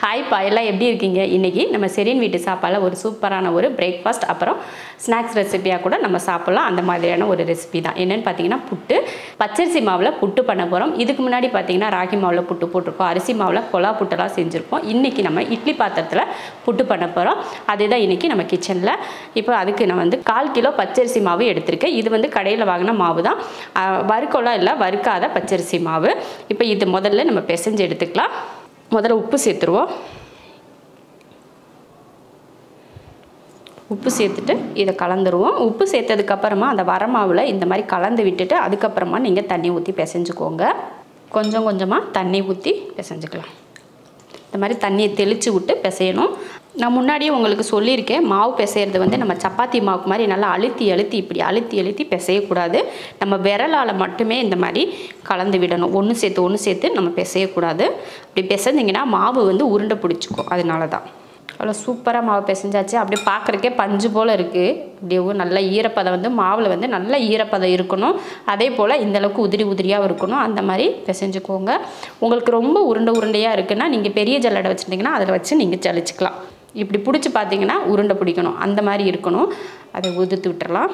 Hi பா, எல்லாம் எப்படி இருக்கீங்க? இன்றைக்கி நம்ம செரின் வீட்டு சாப்பாடில் ஒரு சூப்பரான ஒரு பிரேக்ஃபாஸ்ட் அப்புறம் ஸ்நாக்ஸ் ரெசிபியாக கூட நம்ம சாப்பிட்லாம். அந்த மாதிரியான ஒரு ரெசிபி தான். என்னென்னு பார்த்தீங்கன்னா புட்டு. பச்சரிசி மாவில் புட்டு பண்ண போகிறோம். இதுக்கு முன்னாடி பார்த்தீங்கன்னா ராகி மாவில் புட்டு போட்டிருக்கோம், அரிசி மாவில் கொலா புட்டெல்லாம் செஞ்சுருப்போம். இன்றைக்கி நம்ம இட்லி பாத்திரத்தில் புட்டு பண்ண போகிறோம். அதுதான் இன்றைக்கி நம்ம கிச்சனில். இப்போ அதுக்கு நான் 1/4 கிலோ பச்சரிசி மாவு எடுத்திருக்கேன். இது கடையில் வாங்கின மாவு தான், வறுக்கலாம் இல்லை, வறுக்காத பச்சரிசி மாவு. இப்போ இது முதல்ல நம்ம பிசைஞ்சு எடுத்துக்கலாம். முதல்ல உப்பு சேர்த்துருவோம். உப்பு சேர்த்துட்டு இதை கலந்துருவோம். உப்பு சேர்த்ததுக்கப்புறமா அந்த வரமாவில் இந்த மாதிரி கலந்து விட்டுட்டு அதுக்கப்புறமா நீங்கள் தண்ணி ஊற்றி பிசைஞ்சுக்கோங்க. கொஞ்சம் கொஞ்சமாக தண்ணி ஊற்றி பிசைஞ்சுக்கலாம். இந்த மாதிரி தண்ணியை தெளித்து விட்டு பிசையணும். நான் முன்னாடியே உங்களுக்கு சொல்லியிருக்கேன், மாவு பிசைகிறது நம்ம சப்பாத்தி மாவுக்கு மாதிரி நல்லா இப்படி அழுத்தி பிசையக்கூடாது. நம்ம விரலால் மட்டுமே இந்த மாதிரி கலந்து விடணும். ஒன்று சேர்த்து நம்ம பிசையக்கூடாது. இப்படி பிசைஞ்சிங்கன்னா மாவு உருண்டை பிடிச்சிக்கும். அதனால தான். அவ்வளோ சூப்பராக மாவு பிசைஞ்சாச்சு. அப்படியே பார்க்குறக்கே பஞ்சு போல் இருக்குது. அப்படியே நல்ல ஈரப்பதம் மாவில் நல்ல ஈரப்பதம் இருக்கணும். அதே போல் இந்தளவுக்கு உதிரியாக இருக்கணும். அந்த மாதிரி பிசைஞ்சுக்கோங்க. உங்களுக்கு ரொம்ப உருண்டையாக இருக்குன்னா நீங்கள் பெரிய ஜல்லடை வச்சுட்டிங்கன்னா அதில் வச்சு நீங்கள் ஜலிச்சுக்கலாம். இப்படி பிடிச்சி பார்த்தீங்கன்னா உருண்டை பிடிக்கணும். அந்த மாதிரி இருக்கணும். அதை உதிர்த்து விட்டுறலாம்.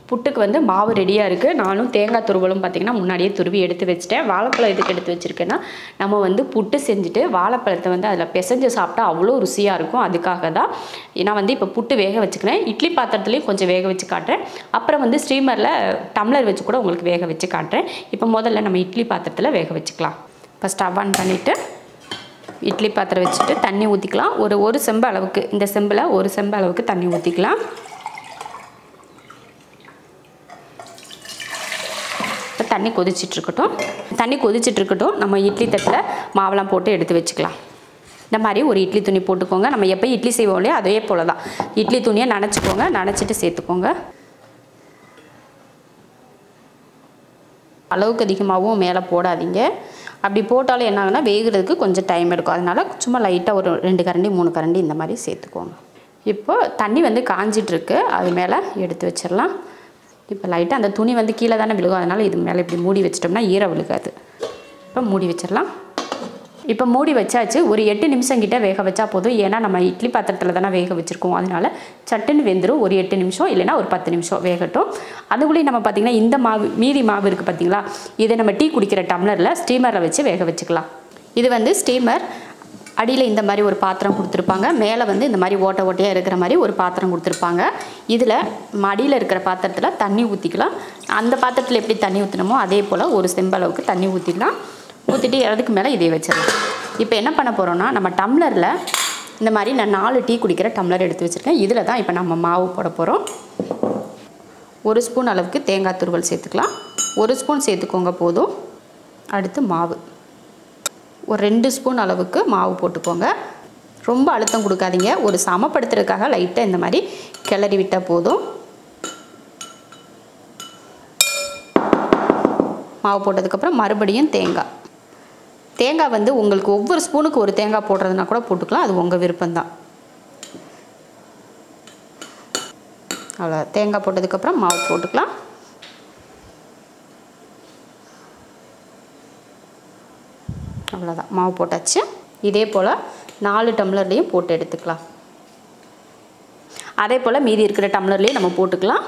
புட்டுக்கு மாவு ரெடியாக இருக்குது. நானும் தேங்காய் துருவலும் பார்த்திங்கன்னா முன்னாடியே துருவி எடுத்து வச்சுட்டேன். வாழைப்பழம் எதுக்கு எடுத்து வச்சுருக்கேன்னா, நம்ம புட்டு செஞ்சுட்டு வாழைப்பழத்தை அதில் பிசைஞ்சு சாப்பிட்டா அவ்வளோ ருசியாக இருக்கும். அதுக்காக தான் நான் இப்போ புட்டு வேக வச்சுக்கிறேன். இட்லி பாத்திரத்துலேயும் கொஞ்சம் வேக வச்சு காட்டுறேன். அப்புறம் ஸ்டீமரில் டம்ளர் வச்சு கூட உங்களுக்கு வேக வச்சு காட்டுறேன். இப்போ முதல்ல நம்ம இட்லி பாத்திரத்தில் வேக வச்சுக்கலாம். இப்போ ஸ்டவ் ஆன் பண்ணிவிட்டு இட்லி பாத்திரம் வச்சுட்டு தண்ணி ஊற்றிக்கலாம். ஒரு செம்பு அளவுக்கு, இந்த செம்பில் ஒரு செம்பு அளவுக்கு தண்ணி ஊற்றிக்கலாம். இப்போ தண்ணி கொதிச்சிட்ருக்கட்டும். நம்ம இட்லி தட்டில் மாவெல்லாம் போட்டு எடுத்து வச்சுக்கலாம். இந்த மாதிரி ஒரு இட்லி துணி போட்டுக்கோங்க. நம்ம எப்போ இட்லி செய்வோம் இல்லையா, அதே போல் தான். இட்லி துணியை நனைச்சிக்கோங்க. நனைச்சிட்டு சேர்த்துக்கோங்க. அளவுக்கு அதிகமாகவும் மேலே போடாதீங்க. அப்படி போட்டாலும் என்ன ஆகுனா வேகிறதுக்கு கொஞ்சம் டைம் எடுக்கும். அதனால் சும்மா லைட்டாக ஒரு 2 கரண்டி 3 கரண்டி இந்த மாதிரி சேர்த்துக்கோங்க. இப்போ தண்ணி காஞ்சிட்ருக்கு. அது மேலே எடுத்து வச்சிடலாம். இப்போ லைட்டாக அந்த துணி கீழே தானே விழுகும். அதனால் இது மேலே இப்படி மூடி வச்சிட்டோம்னா ஈரம் விழுகாது. இப்போ மூடி வச்சிடலாம். இப்போ மூடி வச்சாச்சு. ஒரு 8 நிமிஷம் கிட்ட வேக வச்சா போதும். ஏன்னா நம்ம இட்லி பாத்திரத்தில் தானே வேக வச்சுருக்கோம். அதனால் சட்டுன்னு வெந்துடும். ஒரு 8 நிமிஷம் இல்லைனா ஒரு 10 நிமிஷம் வேகட்டும். அதுக்குள்ளேயும் நம்ம பார்த்திங்கன்னா இந்த மீதி மாவு இருக்குது பார்த்திங்களா, இதை நம்ம டீ குடிக்கிற டம்ளரில் ஸ்டீமரில் வச்சு வேக வச்சுக்கலாம். இது ஸ்டீமர் அடியில் இந்த மாதிரி ஒரு பாத்திரம் கொடுத்துருப்பாங்க. மேலே இந்த மாதிரி ஓட்டையாக இருக்கிற மாதிரி ஒரு பாத்திரம் கொடுத்துருப்பாங்க. இதில் அடியில் இருக்கிற பாத்திரத்தில் தண்ணி ஊற்றிக்கலாம். அந்த பாத்திரத்தில் எப்படி தண்ணி ஊற்றினமோ அதே போல் ஒரு செம்பளவுக்கு தண்ணி ஊற்றிக்கலாம். ஊற்றிட்டு அதுக்கு மேலே இதே வச்சிடலாம். இப்போ என்ன பண்ண போகிறோன்னா, நம்ம டம்ளரில் இந்த மாதிரி நான் 4 டீ குடிக்கிற டம்ளர் எடுத்து வச்சுருக்கேன். இதில் தான் இப்போ நம்ம மாவு போட போகிறோம். 1 ஸ்பூன் அளவுக்கு தேங்காய் துருவல் சேர்த்துக்கலாம். 1 ஸ்பூன் சேர்த்துக்கோங்க போதும். அடுத்து மாவு ஒரு 2 ஸ்பூன் அளவுக்கு மாவு போட்டுக்கோங்க. ரொம்ப அழுத்தம் கொடுக்காதீங்க. ஒரு சமப்படுத்துறதுக்காக லைட்டாக இந்த மாதிரி கிளறி விட்டால் போதும். மாவு போட்டதுக்கப்புறம் மறுபடியும் தேங்காய் உங்களுக்கு ஒவ்வொரு ஸ்பூனுக்கு ஒரு தேங்காய் போடுறதுனா கூட போட்டுக்கலாம். அது உங்கள் விருப்பம்தான். அவ்வளோ தேங்காய் போட்டதுக்கப்புறம் மாவு போட்டுக்கலாம். அவ்வளோதான், மாவு போட்டாச்சு. இதே போல் 4 டம்ளர்லேயும் போட்டு எடுத்துக்கலாம். அதே போல் மீதி இருக்கிற டம்ளர்லேயும் நம்ம போட்டுக்கலாம்.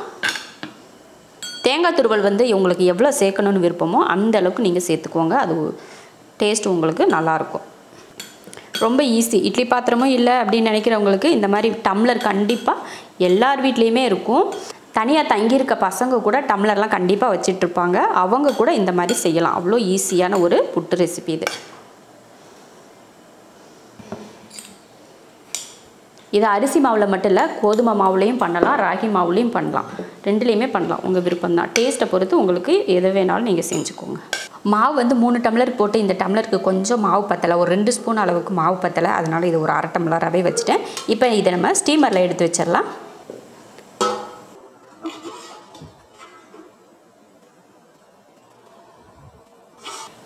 தேங்காய் துருவல் உங்களுக்கு எவ்வளோ சேர்க்கணுன்னு விருப்பமோ அந்த அளவுக்கு நீங்கள் சேர்த்துக்கோங்க. அது டேஸ்ட் உங்களுக்கு நல்லாயிருக்கும். ரொம்ப ஈஸி. இட்லி பாத்திரமும் இல்லை அப்படின்னு நினைக்கிறவங்களுக்கு இந்த மாதிரி டம்ளர் கண்டிப்பாக எல்லார் வீட்லேயுமே இருக்கும். தனியாக தங்கியிருக்க பசங்க கூட டம்ளர்லாம் கண்டிப்பாக வச்சிட்ருப்பாங்க. அவங்க கூட இந்த மாதிரி செய்யலாம். அவ்வளோ ஈஸியான ஒரு புட்டு ரெசிபி இது. இது அரிசி மாவில் மட்டும் இல்லை, கோதுமை மாவுலேயும் பண்ணலாம், ராகி மாவுலேயும் பண்ணலாம். 2லேயுமே பண்ணலாம். உங்கள் விருப்பம்தான். டேஸ்ட்டை பொறுத்து உங்களுக்கு எது வேணாலும் நீங்கள் செஞ்சுக்கோங்க. மாவு 3 டம்ளர் போட்டு இந்த டம்ளருக்கு கொஞ்சம் மாவு பத்தலை, ஒரு 2 ஸ்பூன் அளவுக்கு மாவு பத்தலை. அதனால் இது ஒரு 1/2 டம்ளராகவே வச்சுட்டேன். இப்போ இதை நம்ம ஸ்டீமரில் எடுத்து வச்சிடலாம்.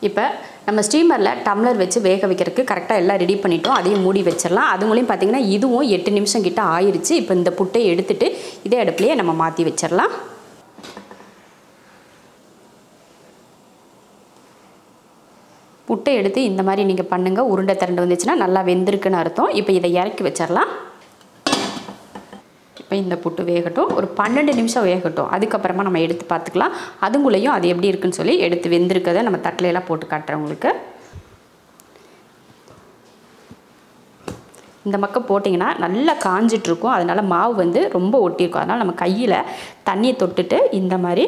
இப்போ நம்ம ஸ்டீமரில் டம்ளர் வச்சு வேக வைக்கிறதுக்கு கரெக்டாக எல்லாம் ரெடி பண்ணிட்டோம். அதையும் மூடி வச்சிடலாம். அதுங்களையும் பார்த்திங்கன்னா இதுவும் 8 நிமிஷம் கிட்ட ஆயிடுச்சு. இப்போ இந்த புட்டை எடுத்துகிட்டு இதே அடுப்புலேயே நம்ம மாற்றி வச்சிடலாம். புட்டை எடுத்து இந்த மாதிரி நீங்கள் பண்ணுங்கள். உருண்டை திரண்டு வந்துச்சுன்னா நல்லா வெந்திருக்குன்னு அர்த்தம். இப்போ இதை இறக்கி வச்சிடலாம். இப்போ இந்த புட்டு வேகட்டும், ஒரு 12 நிமிஷம் வேகட்டும். அதுக்கப்புறமா நம்ம எடுத்து பார்த்துக்கலாம். அதுக்குள்ளேயும் அது எப்படி இருக்குன்னு சொல்லி எடுத்து வெந்திருக்கதை நம்ம தட்டிலெல்லாம் போட்டு காட்டுறேன் உங்களுக்கு. இந்த பக்கம் போட்டிங்கன்னா நல்லா காஞ்சிட்ருக்கும், அதனால் மாவு வந்து ரொம்ப ஒட்டியிருக்கும். அதனால் நம்ம கையில் தண்ணியை தொட்டுட்டு இந்த மாதிரி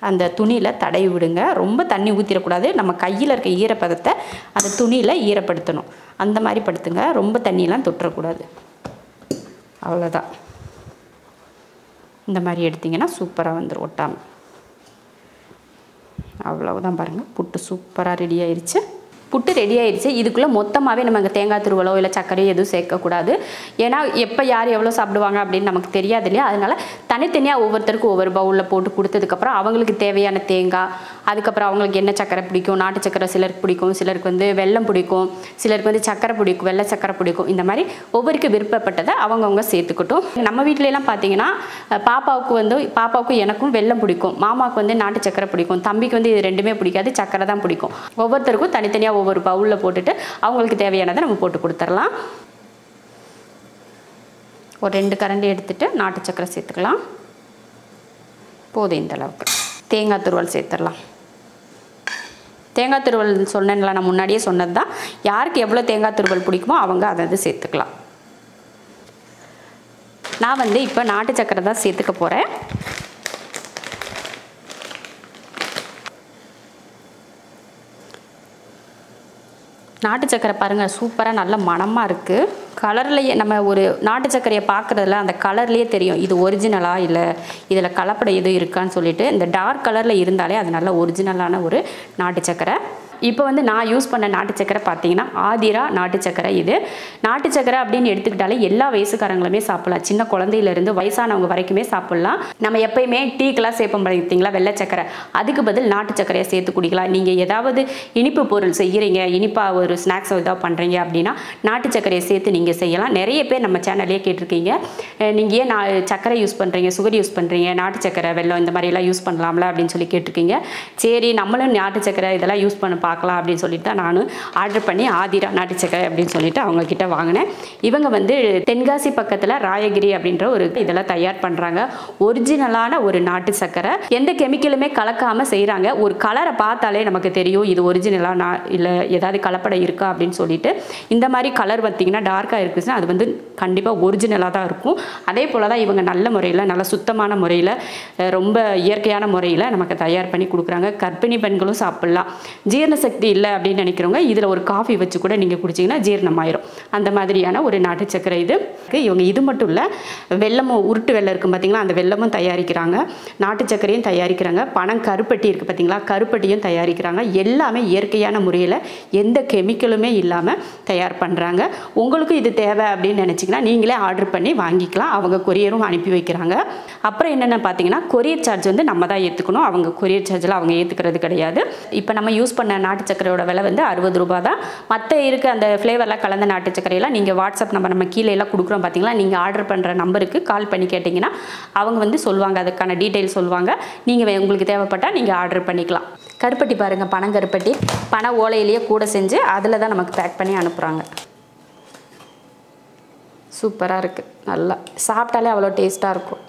அந்த துணியில் தடவி விடுங்க. ரொம்ப தண்ணி ஊற்றிடக்கூடாது. நம்ம கையில் இருக்க ஈரப்பதத்தை அந்த துணியில் ஈரப்படுத்தணும். அந்த மாதிரி படுத்துங்க, ரொம்ப தண்ணியெலாம் தொட்டுறக்கூடாது. அவ்வளோதான். இந்த மாதிரி எடுத்திங்கன்னா சூப்பராக வந்துடும் ஒட்டாமல். அவ்வளவுதான் பாருங்கள், புட்டு சூப்பராக ரெடி ஆயிடுச்சு. புட்டு ரெடி ஆயிடுச்சு. இதுக்குள்ளே மொத்தமாகவே நம்ம அங்கே தேங்காய் துருவலோ இல்லை சர்க்கரையோ எதுவும் சேர்க்கக்கூடாது. ஏன்னா எப்போ யார் எவ்வளோ சாப்பிடுவாங்க அப்படின்னு நமக்கு தெரியாது இல்லையா. அதனால் தனித்தனியாக ஒவ்வொருத்தருக்கும் ஒவ்வொரு பவுலில் போட்டு கொடுத்ததுக்கப்புறம் அவங்களுக்கு தேவையான தேங்காய், அதுக்கப்புறம் அவங்களுக்கு என்ன சக்கரை பிடிக்கும், நாட்டு சக்கரை சிலருக்கு பிடிக்கும், சிலருக்கு வந்து வெல்லம் பிடிக்கும், சிலருக்கு வந்து சக்கரை பிடிக்கும், வெள்ளை சக்கரை பிடிக்கும். இந்த மாதிரி ஒவ்வொருக்கு விருப்பப்பட்டதை அவங்கவுங்க சேர்த்துக்கட்டும். நம்ம வீட்டிலலாம் பார்த்தீங்கன்னா பாப்பாவுக்கும் எனக்கும் வெல்லம் பிடிக்கும், மாமாவுக்கு வந்து நாட்டு சக்கரை பிடிக்கும், தம்பிக்கு வந்து இது ரெண்டுமே பிடிக்காது, சக்கரை தான் பிடிக்கும். ஒவ்வொருத்தருக்கும் தனித்தனியாக ஒவ்வொரு பவுலில் போட்டுட்டு அவங்களுக்கு தேவையானதை நம்ம போட்டு கொடுத்துடலாம். ஒரு 2 கரண்டி எடுத்துட்டு நாட்டு சக்கரை சேர்த்துக்கலாம். போதும் இந்த அளவுக்கு. தேங்காய் துருவல் சேர்த்துடலாம். தேங்காய் துருவல் சொன்னேன்ல, நான் முன்னாடியே சொன்னது தான். யாருக்கு எவ்வளோ தேங்காய் துருவல் பிடிக்குமோ அவங்க அதை சேர்த்துக்கலாம். நான் வந்து இப்போ நாட்டு சக்கரை தான் சேர்த்துக்க போகிறேன். நாட்டு சக்கரை பாருங்கள் சூப்பராக நல்ல மணமாக இருக்குது. கலர்லேயே நம்ம ஒரு நாட்டு சக்கரையை பார்க்குறதுல அந்த கலர்லேயே தெரியும் இது ஒரிஜினலாக இல்லை இதில் கலப்படை எதுவும் இருக்கான்னு சொல்லிட்டு. இந்த டார்க் கலரில் இருந்தாலே அது நல்ல ஒரிஜினலான ஒரு நாட்டு சக்கரை. இப்போ வந்து நான் யூஸ் பண்ண நாட்டு சக்கரை பார்த்தீங்கன்னா ஆதிரா நாட்டு சக்கரை. இது நாட்டு சக்கரை அப்படின்னு எடுத்துக்கிட்டாலே எல்லா வயசுக்காரங்களுமே சாப்பிடலாம். சின்ன குழந்தையிலேருந்து வயசானவங்க வரைக்குமே சாப்பிட்லாம். நம்ம எப்பயுமே டீக்கெல்லாம் சேர்ப்போம் பார்த்தீங்களா வெள்ளை சக்கரை, அதுக்கு பதில் நாட்டு சக்கரையை சேர்த்து குடிக்கலாம். நீங்கள் ஏதாவது இனிப்பு பொருள் செய்கிறீங்க, இனிப்பாக ஒரு ஸ்நாக்ஸ் ஏதாவது பண்ணுறீங்க அப்படின்னா நாட்டு சக்கரையை சேர்த்து நீங்கள் செய்யலாம். நிறைய பேர் நம்ம சேனல்லே கேட்டிருக்கீங்க, நீங்கள் ஏன் சக்கரை யூஸ் பண்ணுறீங்க, சுகர் யூஸ் பண்ணுறீங்க, நாட்டு சக்கரை வெல்லம் இந்த மாதிரிலாம் யூஸ் பண்ணலாம்ல அப்படின்னு சொல்லி கேட்டிருக்கீங்க. சரி நம்மளும் நாட்டு சக்கரை இதெல்லாம் யூஸ் பண்ண பார்க்கலாம் அப்படின்னு சொல்லிட்டு தான் நானும் ஆர்டர் பண்ணி ஆதிரா நாட்டு சக்கரை அப்படின்னு சொல்லிட்டு அவங்கக்கிட்ட வாங்கினேன். இவங்க வந்து தென்காசி பக்கத்தில் ராயகிரி அப்படின்ற ஒரு இதெல்லாம் தயார் பண்ணுறாங்க. ஒரிஜினலான ஒரு நாட்டு சக்கரை, எந்த கெமிக்கலுமே கலக்காமல் செய்கிறாங்க. ஒரு கலரை பார்த்தாலே நமக்கு தெரியும் இது ஒரிஜினலாக இல்லை ஏதாவது கலப்படம் இருக்கா அப்படின்னு சொல்லிட்டு. இந்த மாதிரி கலர் பார்த்திங்கன்னா டார்க்காக இருக்குதுன்னா அது வந்து கண்டிப்பாக ஒரிஜினலாக தான் இருக்கும். அதே போல் தான் இவங்க நல்ல முறையில் நல்ல சுத்தமான முறையில் ரொம்ப இயற்கையான முறையில் நமக்கு தயார் பண்ணி கொடுக்குறாங்க. கர்ப்பிணி பெண்களும் சாப்பிட்லாம். ஜீரண சக்தி இல்லை அப்படின்னு நினைக்கிறவங்க இதில் ஒரு காஃபி வச்சு கூட நீங்கள் குடிச்சிங்கன்னா ஜீரணமாயிரும். அந்த மாதிரியான ஒரு நாட்டு சக்கரை இது. இவங்க இது மட்டும் இல்லை, வெல்லமும் உருட்டு வெல்லம் இருக்குது பார்த்தீங்களா, அந்த வெல்லமும் தயாரிக்கிறாங்க, நாட்டு சக்கரையும் தயாரிக்கிறாங்க, பனம் கருப்பட்டி இருக்குது பார்த்தீங்களா, கருப்பட்டியும் தயாரிக்கிறாங்க. எல்லாமே இயற்கையான முறையில் எந்த கெமிக்கலுமே இல்லாமல் தயார் பண்ணுறாங்க. உங்களுக்கு இது தேவை அப்படின்னு நினச்சிங்கன்னா நீங்களே ஆர்டர் பண்ணி வாங்கிக்கலாம். அவங்க கொரியரும் அனுப்பி வைக்கிறாங்க. அப்புறம் என்னென்ன பார்த்தீங்கன்னா கொரியர் சார்ஜ் வந்து நம்ம தான் ஏற்றுக்கணும். அவங்க கொரியர் சார்ஜில் அவங்க ஏற்றுக்கிறது கிடையாது. இப்போ நம்ம யூஸ் பண்ண நாட்டு சக்கரையோட விலை வந்து 60 ரூபா தான். மற்ற இருக்க அந்த ஃப்ளேவர்லாம் கலந்த நாட்டு சக்கரையெல்லாம் நீங்கள் வாட்ஸ்அப் நம்பர் நம்ம கீழே எல்லாம் கொடுக்குறோம் பார்த்தீங்களா, நீங்கள் ஆர்டர் பண்ணுற நம்பருக்கு கால் பண்ணி கேட்டிங்கன்னா அவங்க வந்து சொல்லுவாங்க, அதுக்கான டீட்டெயில் சொல்லுவாங்க. நீங்கள் உங்களுக்கு தேவைப்பட்டால் நீங்கள் ஆர்டர் பண்ணிக்கலாம். கருப்பட்டி பாருங்கள், பனங்கருப்பட்டி பனை ஓலையிலேயே கூட செஞ்சு அதில் தான் நமக்கு பேக் பண்ணி அனுப்புகிறாங்க. சூப்பராக இருக்குது, நல்லா சாப்பிட்டாலே அவ்வளோ டேஸ்ட்டாக இருக்கும்.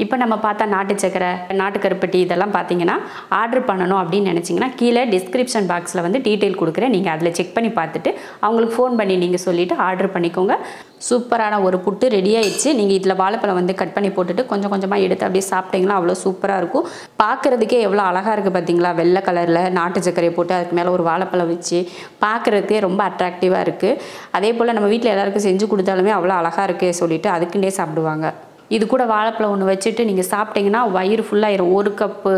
இப்போ நம்ம பார்த்தா நாட்டு சக்கரை, நாட்டு கருப்பட்டி இதெல்லாம் பார்த்தீங்கன்னா ஆர்டர் பண்ணணும் அப்படின்னு நினச்சிங்கன்னா கீழே டிஸ்கிரிப்ஷன் பாக்ஸில் வந்து டீட்டெயில் கொடுக்குறேன். நீங்கள் அதில் செக் பண்ணி பார்த்துட்டு அவங்களுக்கு ஃபோன் பண்ணி நீங்கள் சொல்லிவிட்டு ஆர்டர் பண்ணிக்கோங்க. சூப்பரான ஒரு புட்டு ரெடி ஆயிடுச்சு. நீங்கள் இதில் வாழைப்பழம் வந்து கட் பண்ணி போட்டுட்டு கொஞ்சம் கொஞ்சமாக எடுத்து அப்படியே சாப்பிட்டிங்கன்னா அவ்வளோ சூப்பராக இருக்கும். பார்க்குறதுக்கே எவ்வளோ அழகாக இருக்குது பார்த்தீங்களா, வெள்ளை கலரில் நாட்டு சக்கரையை போட்டு அதுக்கு மேலே ஒரு வாழைப்பழம் வச்சு பார்க்குறதுக்கே ரொம்ப அட்ராக்டிவாக இருக்குது. அதே போல் நம்ம வீட்டில் எல்லாருக்கும் செஞ்சு கொடுத்தாலுமே அவ்வளோ அழகாக இருக்குது சொல்லிவிட்டு அதுக்குன்னே சாப்பிடுவாங்க. இது கூட வாழைப்பழம் ஒன்று வச்சுட்டு நீங்கள் சாப்பிட்டிங்கன்னா வயிறு ஃபுல்லாகிடும். ஒரு கப்பு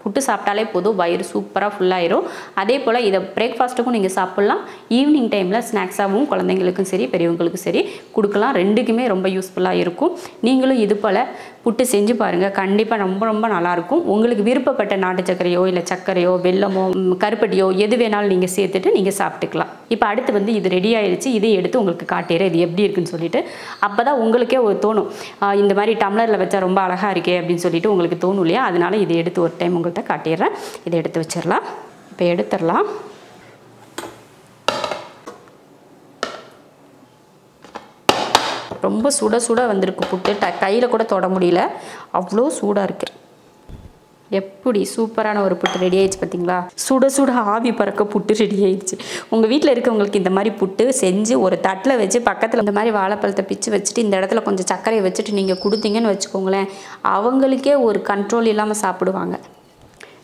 புட்டு சாப்பிட்டாலே போதும், வயிறு சூப்பராக ஃபுல்லாகிடும். அதே போல் இதை பிரேக்ஃபாஸ்ட்டுக்கும் நீங்கள் சாப்பிட்லாம். ஈவினிங் டைமில் ஸ்நாக்ஸாகவும் குழந்தைங்களுக்கும் சரி பெரியவங்களுக்கும் சரி கொடுக்கலாம். ரெண்டுக்குமே ரொம்ப யூஸ்ஃபுல்லாக இருக்கும். நீங்களும் இது போல் புட்டு செஞ்சு பாருங்கள், கண்டிப்பாக ரொம்ப ரொம்ப நல்லாயிருக்கும். உங்களுக்கு விருப்பப்பட்ட நாட்டு சக்கரையோ இல்லை சர்க்கரையோ வெல்லமோ கருப்பட்டியோ எது வேணாலும் நீங்கள் சேர்த்துட்டு நீங்கள் சாப்பிட்டுக்கலாம். இப்போ அடுத்து வந்து இது ரெடி ஆகிடுச்சு. இதை எடுத்து உங்களுக்கு காட்டிடுறேன் இது எப்படி இருக்குன்னு சொல்லிட்டு. அப்போ தான் உங்களுக்கே ஒரு தோணும், இந்த மாதிரி டம்ளரில் வச்சா ரொம்ப அழகாக இருக்கே அப்படின்னு சொல்லிட்டு உங்களுக்கு தோணும் இல்லையா. அதனால் இதை எடுத்து ஒரு டைம் உங்கள்கிட்ட காட்டிடுறேன். இதை எடுத்து வச்சிடலாம். இப்போ எடுத்துடலாம். ரொம்ப சுட சுட வந்திருக்கு புட்டு. கையில் கூட தொட முடியல, அவ்வளோ சூடாக இருக்குது. எப்படி சூப்பரான ஒரு புட்டு ரெடி ஆயிடுச்சு பார்த்தீங்களா? சுட சுட ஆவி பறக்க புட்டு ரெடி ஆயிடுச்சு. உங்கள் வீட்டில் இருக்கவங்களுக்கு இந்த மாதிரி புட்டு செஞ்சு ஒரு தட்டில் வச்சு பக்கத்தில் இந்த மாதிரி வாழைப்பழத்தை பிச்சு வச்சுட்டு இந்த இடத்துல கொஞ்சம் சர்க்கரையை வச்சுட்டு நீங்கள் கொடுத்தீங்கன்னு வச்சுக்கோங்களேன், அவங்களுக்கே ஒரு கண்ட்ரோல் இல்லாமல் சாப்பிடுவாங்க.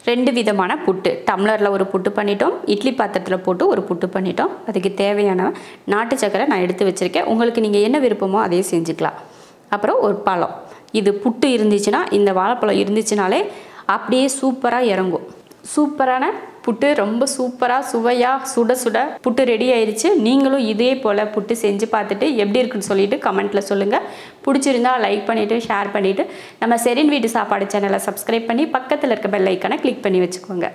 2 விதமான புட்டு, டம்ளரில் ஒரு புட்டு பண்ணிட்டோம், இட்லி பாத்திரத்தில் போட்டு ஒரு புட்டு பண்ணிட்டோம். அதுக்கு தேவையான நாட்டு சர்க்கரை நான் எடுத்து வச்சுருக்கேன். உங்களுக்கு நீங்கள் என்ன விருப்பமோ அதே செஞ்சுக்கலாம். அப்புறம் ஒரு பழம், இது புட்டு இருந்துச்சுன்னா, இந்த வாழைப்பழம் இருந்துச்சுனாலே அப்படியே சூப்பராக இறங்கும். சூப்பரான புட்டு, ரொம்ப சூப்பராக சுவையாக சுட சுட புட்டு ரெடி ஆயிடுச்சு. நீங்களும் இதே போல் புட்டு செஞ்சு பார்த்துட்டு எப்படி இருக்குன்னு சொல்லிட்டு கமெண்ட்டில் சொல்லுங்கள். பிடிச்சிருந்தா லைக் பண்ணிவிட்டு ஷேர் பண்ணிவிட்டு நம்ம செரின் வீட்டு சாப்பாடு சேனலை சப்ஸ்கிரைப் பண்ணி பக்கத்தில் இருக்க பெல் ஐக்கானை கிளிக் பண்ணி வச்சுக்கோங்க.